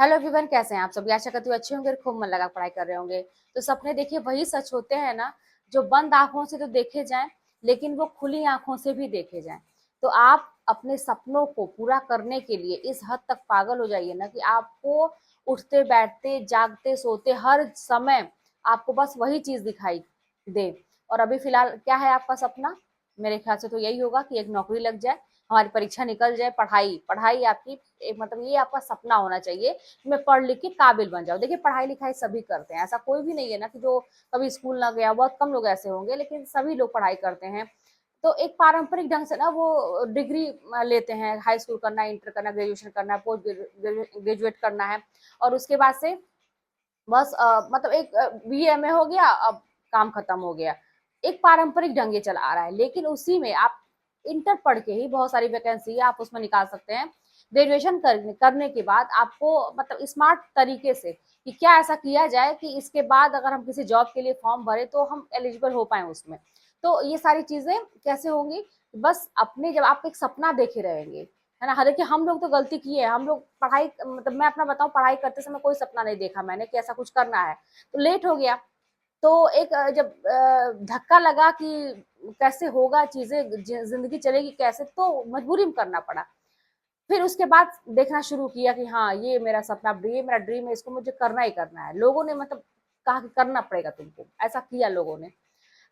Hello everyone, कैसे हैं आप सभी। आशा करती हूँ अच्छे होंगे और खूब मन लगा पढ़ाई कर रहे होंगे। तो सपने देखिए वही सच होते हैं ना, जो बंद आंखों से तो देखे जाएं, लेकिन वो खुली आंखों से भी देखे जाएं। तो आप अपने सपनों को पूरा करने के लिए इस हद तक पागल हो जाइए ना कि आपको उठते बैठते जागते सोते हर समय आपको बस वही चीज दिखाई दे। और अभी फिलहाल क्या है आपका सपना? मेरे ख्याल से तो यही होगा कि एक नौकरी लग जाए, हमारी परीक्षा निकल जाए, पढ़ाई पढ़ाई आपकी एक मतलब ये आपका सपना होना चाहिए कि मैं पढ़ लिख के काबिल बन जाऊं। देखिए पढ़ाई लिखाई सभी करते हैं, ऐसा कोई भी नहीं है ना कि जो कभी स्कूल ना गया। बहुत कम लोग ऐसे होंगे, लेकिन सभी लोग पढ़ाई करते हैं। तो एक पारंपरिक ढंग से ना वो डिग्री लेते हैं, हाई स्कूल करना है, इंटर करना है, ग्रेजुएशन करना है, पोस्ट ग्रेजुएट करना है। और उसके बाद से बस मतलब एक बीए हो गया, अब काम खत्म हो गया। एक पारंपरिक ढंग ये चला आ रहा है, लेकिन उसी में आप इंटर पढ़ के ही बहुत सारी वैकेंसी आप उसमें निकाल सकते हैं। ग्रेजुएशन करने के बाद आपको मतलब स्मार्ट तरीके से कि क्या ऐसा किया जाए कि इसके बाद अगर हम किसी जॉब के लिए फॉर्म भरे तो हम एलिजिबल हो पाए उसमें। तो ये सारी चीजें कैसे होंगी? बस अपने जब आप एक सपना देखे रहेंगे, है ना। हालांकि हम लोग तो गलती किए हैं, हम लोग पढ़ाई मतलब मैं अपना बताऊं, पढ़ाई करते समय कोई सपना नहीं देखा मैंने कि ऐसा कुछ करना है, तो लेट हो गया। तो एक जब धक्का लगा कि कैसे होगा चीजें, जिंदगी चलेगी कैसे, तो मजबूरी में करना पड़ा। फिर उसके बाद देखना शुरू किया कि हाँ ये मेरा सपना, ये मेरा ड्रीम है, इसको मुझे करना ही करना है। लोगों ने मतलब कहा कि करना पड़ेगा तुमको, ऐसा किया लोगों ने।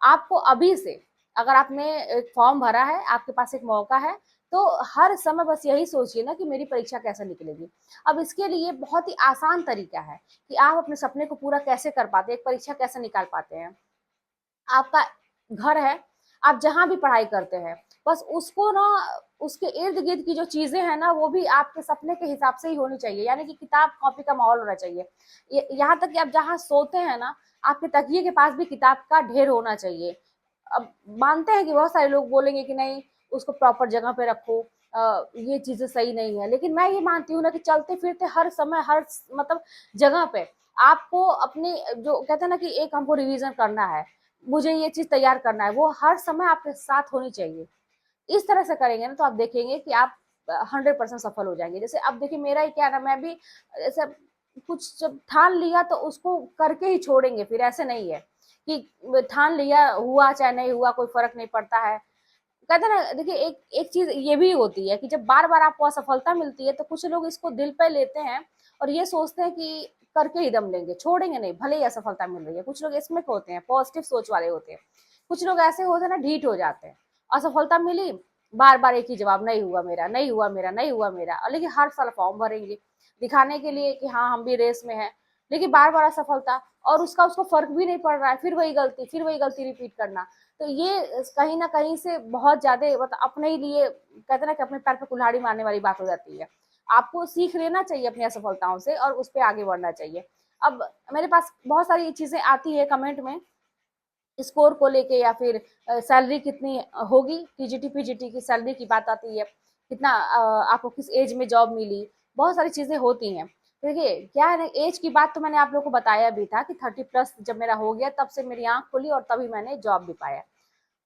आपको अभी से अगर आपने एक फॉर्म भरा है, आपके पास एक मौका है, तो हर समय बस यही सोचिए ना कि मेरी परीक्षा कैसे निकलेगी। अब इसके लिए बहुत ही आसान तरीका है कि आप अपने सपने को पूरा कैसे कर पाते हैं, एक परीक्षा कैसे निकाल पाते हैं। आपका घर है, आप जहाँ भी पढ़ाई करते हैं, बस उसको ना उसके इर्द गिर्द की जो चीजें हैं ना, वो भी आपके सपने के हिसाब से ही होनी चाहिए। यानी कि किताब कॉपी का माहौल होना चाहिए। यहाँ तक कि आप जहाँ सोते हैं ना, आपके तकिए के पास भी किताब का ढेर होना चाहिए। अब मानते हैं कि बहुत सारे लोग बोलेंगे कि नहीं, उसको प्रॉपर जगह पे रखो, ये चीजें सही नहीं है। लेकिन मैं ये मानती हूँ ना कि चलते फिरते हर समय हर मतलब जगह पे आपको अपने जो कहते हैं ना कि एक हमको रिवीजन करना है, मुझे ये चीज तैयार करना है, वो हर समय आपके साथ होनी चाहिए। इस तरह से करेंगे ना तो आप देखेंगे कि आप 100% सफल हो जाएंगे। जैसे अब देखिए मेरा ही क्या है ना, मैं भी जैसे कुछ जब ठान लिया तो उसको करके ही छोड़ेंगे। फिर ऐसे नहीं है कि ठान लिया, हुआ चाहे नहीं हुआ कोई फर्क नहीं पड़ता है। कहते हैं ना, देखिए एक एक चीज ये भी होती है कि जब बार बार आपको असफलता मिलती है तो कुछ लोग इसको दिल पे लेते हैं और ये सोचते हैं कि करके ही दम लेंगे, छोड़ेंगे नहीं भले ही असफलता मिल रही है। कुछ लोग इसमें होते हैं, पॉजिटिव सोच वाले होते हैं। कुछ लोग ऐसे होते हैं ना, ढीठ हो जाते हैं। असफलता मिली, बार बार एक ही जवाब, नहीं हुआ मेरा, नहीं हुआ मेरा, नहीं हुआ मेरा। और लेकिन हर साल फॉर्म भरेंगे दिखाने के लिए कि हाँ हम भी रेस में हैं, लेकिन बार बार असफलता, और उसका उसको फर्क भी नहीं पड़ रहा है, फिर वही गलती रिपीट करना। तो ये कहीं ना कहीं से बहुत ज्यादा मतलब अपने ही लिए कहते हैं ना कि अपने पैर पे कुल्हाड़ी मारने वाली बात हो जाती है। आपको सीख लेना चाहिए अपनी असफलताओं से और उस पर आगे बढ़ना चाहिए। अब मेरे पास बहुत सारी चीजें आती है कमेंट में, स्कोर को लेके या फिर सैलरी कितनी होगी, टीजीटी पीजीटी की सैलरी की बात आती है, कितना आपको किस एज में जॉब मिली, बहुत सारी चीजें होती हैं। देखिए क्या है ना, एज की बात तो मैंने आप लोग को बताया भी था कि 30+ जब मेरा हो गया तब से मेरी आंख खुली और तभी मैंने जॉब भी पाया।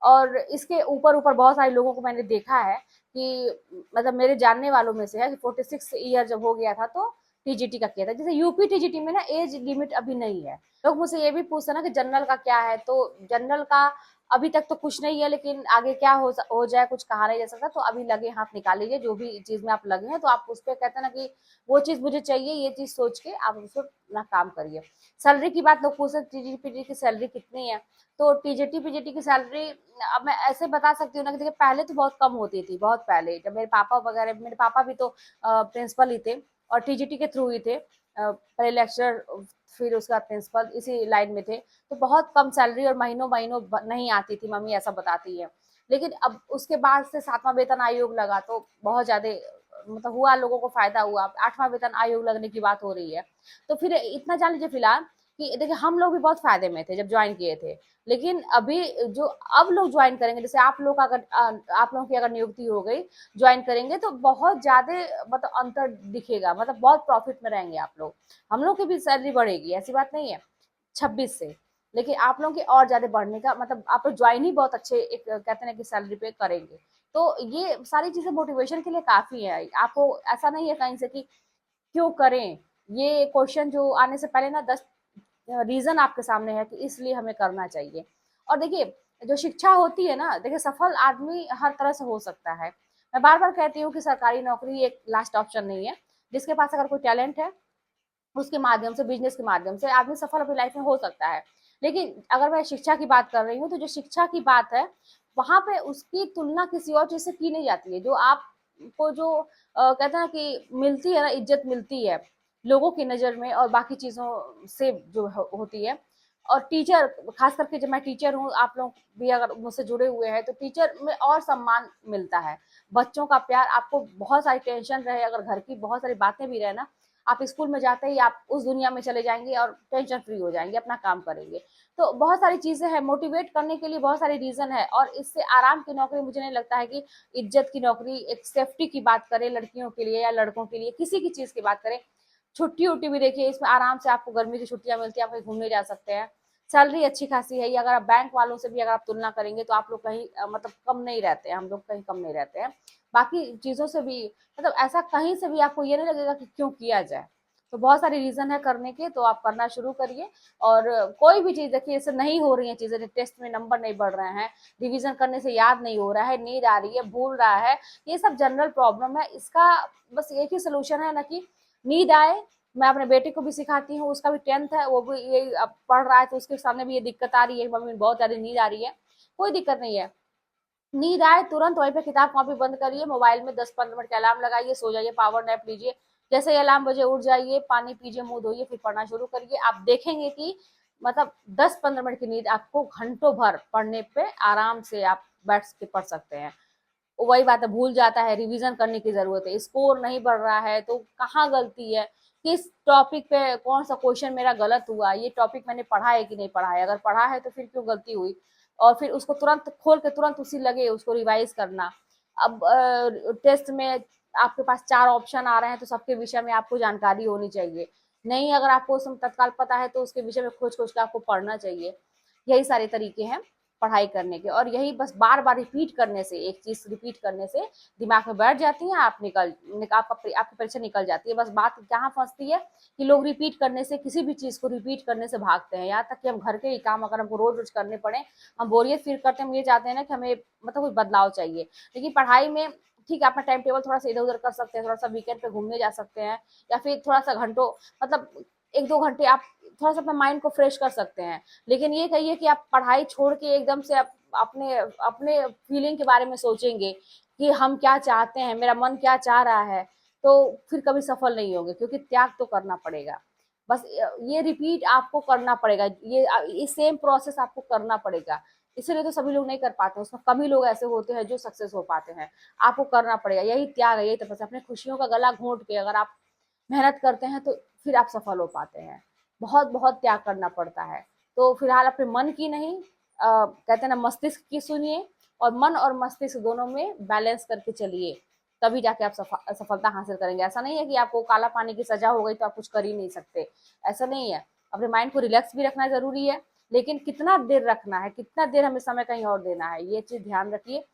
और इसके ऊपर ऊपर बहुत सारे लोगों को मैंने देखा है कि मतलब मेरे जानने वालों में से है कि 46 ईयर जब हो गया था तो टीजीटी का किया था। जैसे यूपी टीजीटी में ना एज लिमिट अभी नहीं है। लोग मुझसे ये भी पूछते ना कि जनरल का क्या है, तो जनरल का अभी तक तो कुछ नहीं है, लेकिन आगे क्या हो जाए कुछ कहा नहीं जा सकता। तो अभी लगे हाथ निकाल लीजिए, जो भी चीज में आप लगे हैं तो आप उस पर कहते हैं ना कि वो चीज मुझे चाहिए, ये चीज सोच के आप उसको अपना काम करिए। सैलरी की बात लोग पूछते टीजीटी पीजीटी की सैलरी कितनी है, तो टीजीटी पीजीटी की सैलरी अब मैं ऐसे बता सकती हूँ ना कि देखिए पहले तो बहुत कम होती थी, बहुत पहले जब मेरे पापा वगैरह, मेरे पापा भी तो प्रिंसिपल ही थे और टीजीटी के थ्रू ही थे, पहले लेक्चर फिर उसका प्रिंसिपल, इसी लाइन में थे। तो बहुत कम सैलरी और महीनों महीनों नहीं आती थी, मम्मी ऐसा बताती है। लेकिन अब उसके बाद से 7वां वेतन आयोग लगा तो बहुत ज्यादा मतलब हुआ, लोगों को फायदा हुआ। 8वां वेतन आयोग लगने की बात हो रही है। तो फिर इतना जान लीजिए फिलहाल कि देखिए हम लोग भी बहुत फायदे में थे जब ज्वाइन किए थे। लेकिन अभी जो अब लोग ज्वाइन करेंगे, जैसे आप लोग का अगर आप लोगों की अगर नियुक्ति हो गई, ज्वाइन करेंगे तो बहुत ज्यादा मतलब अंतर दिखेगा, मतलब बहुत प्रॉफिट में रहेंगे आप लोग। हम लोग की भी सैलरी बढ़ेगी, ऐसी बात नहीं है 26 से। लेकिन आप लोगों की और ज्यादा बढ़ने का मतलब आप लोग ज्वाइन ही बहुत अच्छे एक कहते हैं कि सैलरी पे करेंगे। तो ये सारी चीजें मोटिवेशन के लिए काफी है। आपको ऐसा नहीं है कहीं से कि क्यों करें, ये क्वेश्चन जो आने से पहले ना 10 रीजन आपके सामने है कि इसलिए हमें करना चाहिए। और देखिए, जो शिक्षा होती है ना, देखिए सफल आदमी हर तरह से हो सकता है। मैं बार बार कहती हूँ कि सरकारी नौकरी एक लास्ट ऑप्शन नहीं है। जिसके पास अगर कोई टैलेंट है, उसके माध्यम से, बिजनेस के माध्यम से आदमी सफल अपनी लाइफ में हो सकता है। लेकिन अगर मैं शिक्षा की बात कर रही हूँ, तो जो शिक्षा की बात है, वहां पे उसकी तुलना किसी और चीज से की नहीं जाती है। जो आपको जो कहते हैं ना कि मिलती है ना, इज्जत मिलती है लोगों की नजर में और बाकी चीजों से जो होती है। और टीचर, खास करके जब मैं टीचर हूँ, आप लोग भी अगर मुझसे जुड़े हुए हैं, तो टीचर में और सम्मान मिलता है, बच्चों का प्यार। आपको बहुत सारी टेंशन रहे, अगर घर की बहुत सारी बातें भी रहे ना, आप स्कूल में जाते ही आप उस दुनिया में चले जाएंगे और टेंशन फ्री हो जाएंगे, अपना काम करेंगे। तो बहुत सारी चीजें हैं, मोटिवेट करने के लिए बहुत सारी रीजन है। और इससे आराम की नौकरी मुझे नहीं लगता है कि इज्जत की नौकरी, एक सेफ्टी की बात करें लड़कियों के लिए या लड़कों के लिए, किसी की चीज की बात करें, छुट्टी उट्टी भी देखिए, इसमें आराम से आपको गर्मी की छुट्टियां मिलती है, आप कहीं घूमने जा सकते हैं, सैलरी अच्छी खासी है। ये अगर आप बैंक वालों से भी अगर आप तुलना करेंगे, तो आप लोग कहीं मतलब कम नहीं रहते हैं, हम लोग कहीं कम नहीं रहते हैं बाकी चीजों से भी। मतलब ऐसा कहीं से भी आपको ये नहीं लगेगा कि क्यों किया जाए। तो बहुत सारे रीजन है करने के, तो आप करना शुरू करिए। और कोई भी चीज देखिए, इससे नहीं हो रही है चीजें, टेस्ट में नंबर नहीं बढ़ रहे हैं, रिवीजन करने से याद नहीं हो रहा है, नींद आ रही है, भूल रहा है, ये सब जनरल प्रॉब्लम है। इसका बस एक ही सोल्यूशन है ना, कि नींद आए। मैं अपने बेटे को भी सिखाती हूँ, उसका भी 10th है, वो भी ये अब पढ़ रहा है, तो उसके सामने भी ये दिक्कत आ रही है, मम्मी बहुत ज्यादा नींद आ रही है। कोई दिक्कत नहीं है, नींद आए तुरंत वहीं पे किताब कॉपी बंद करिए, मोबाइल में 10-15 मिनट का अलार्म लगाइए, सो जाइए, पावर नैप लीजिए। जैसे ही अलार्म बजे उठ जाइए, पानी पीजिए, मुंह धोइए, फिर पढ़ना शुरू करिए। आप देखेंगे कि मतलब 10-15 मिनट की नींद आपको घंटों भर पढ़ने पे आराम से आप बैठ के पढ़ सकते हैं। वही बात है, भूल जाता है, रिवीजन करने की जरूरत है, स्कोर नहीं बढ़ रहा है, तो कहाँ गलती है, किस टॉपिक पे कौन सा क्वेश्चन मेरा गलत हुआ, ये टॉपिक मैंने पढ़ा है कि नहीं पढ़ा है, अगर पढ़ा है तो फिर क्यों गलती हुई। और फिर उसको तुरंत खोल के तुरंत उसी लगे उसको रिवाइज करना। अब टेस्ट में आपके पास 4 ऑप्शन आ रहे हैं, तो सबके विषय में आपको जानकारी होनी चाहिए। नहीं, अगर आपको उसमें तत्काल पता है, तो उसके विषय में खोज खोज के आपको पढ़ना चाहिए। यही सारे तरीके हैं पढ़ाई करने के। और यही बस बार बार रिपीट करने से, एक चीज रिपीट करने से दिमाग में बैठ जाती है, आप आपकी परीक्षा निकल जाती है। बस बात कहाँ फंसती है कि लोग रिपीट करने से, किसी भी चीज को रिपीट करने से भागते हैं। यहाँ तक कि हम घर के ही काम अगर हमको रोज रोज करने पड़े, हम बोरियत फील करते हैं, हम ये चाहते हैं ना कि हमें मतलब कोई बदलाव चाहिए। लेकिन पढ़ाई में ठीक है, अपना टाइम टेबल थोड़ा सा इधर उधर कर सकते हैं, थोड़ा सा वीकेंड पे घूमने जा सकते हैं, या फिर थोड़ा सा घंटों, मतलब 1-2 घंटे आप थोड़ा सा अपने माइंड को फ्रेश कर सकते हैं। लेकिन ये कहिए कि आप पढ़ाई छोड़ के एकदम से अपने अपने फीलिंग के बारे में सोचेंगे कि हम क्या चाहते हैं, मेरा मन क्या चाह रहा है, तो फिर कभी सफल नहीं होंगे, क्योंकि त्याग तो करना पड़ेगा। बस ये रिपीट आपको करना पड़ेगा, ये सेम प्रोसेस आपको करना पड़ेगा। इसीलिए तो सभी लोग नहीं कर पाते, उसमें कम ही लोग ऐसे होते हैं जो सक्सेस हो पाते हैं। आपको करना पड़ेगा, यही त्याग है, यही तपस्या। अपने खुशियों का गला घोंट के अगर आप मेहनत करते हैं, तो फिर आप सफल हो पाते हैं। बहुत बहुत त्याग करना पड़ता है। तो फिलहाल अपने मन की नहीं, कहते हैं ना, मस्तिष्क की सुनिए, और मन और मस्तिष्क दोनों में बैलेंस करके चलिए, तभी जाके आप सफलता हासिल करेंगे। ऐसा नहीं है कि आपको काला पानी की सजा हो गई तो आप कुछ कर ही नहीं सकते, ऐसा नहीं है। अपने माइंड को रिलैक्स भी रखना जरूरी है, लेकिन कितना देर रखना है, कितना देर हमें समय कहीं और देना है, ये चीज ध्यान रखिए।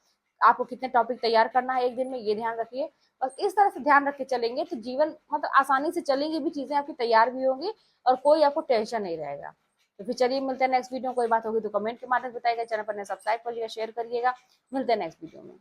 आपको कितने टॉपिक तैयार करना है एक दिन में, ये ध्यान रखिए। बस इस तरह से ध्यान रख के चलेंगे, तो जीवन मतलब आसानी से चलेंगी भी, चीजें आपकी तैयार भी होंगी, और कोई आपको टेंशन नहीं रहेगा। तो फिर चलिए, मिलते हैं नेक्स्ट वीडियो में। कोई बात होगी तो कमेंट के माध्यम से बताइएगा, चैनल पर सब्सक्राइब करिएगा, शेयर करिएगा। मिलते हैं नेक्स्ट वीडियो में।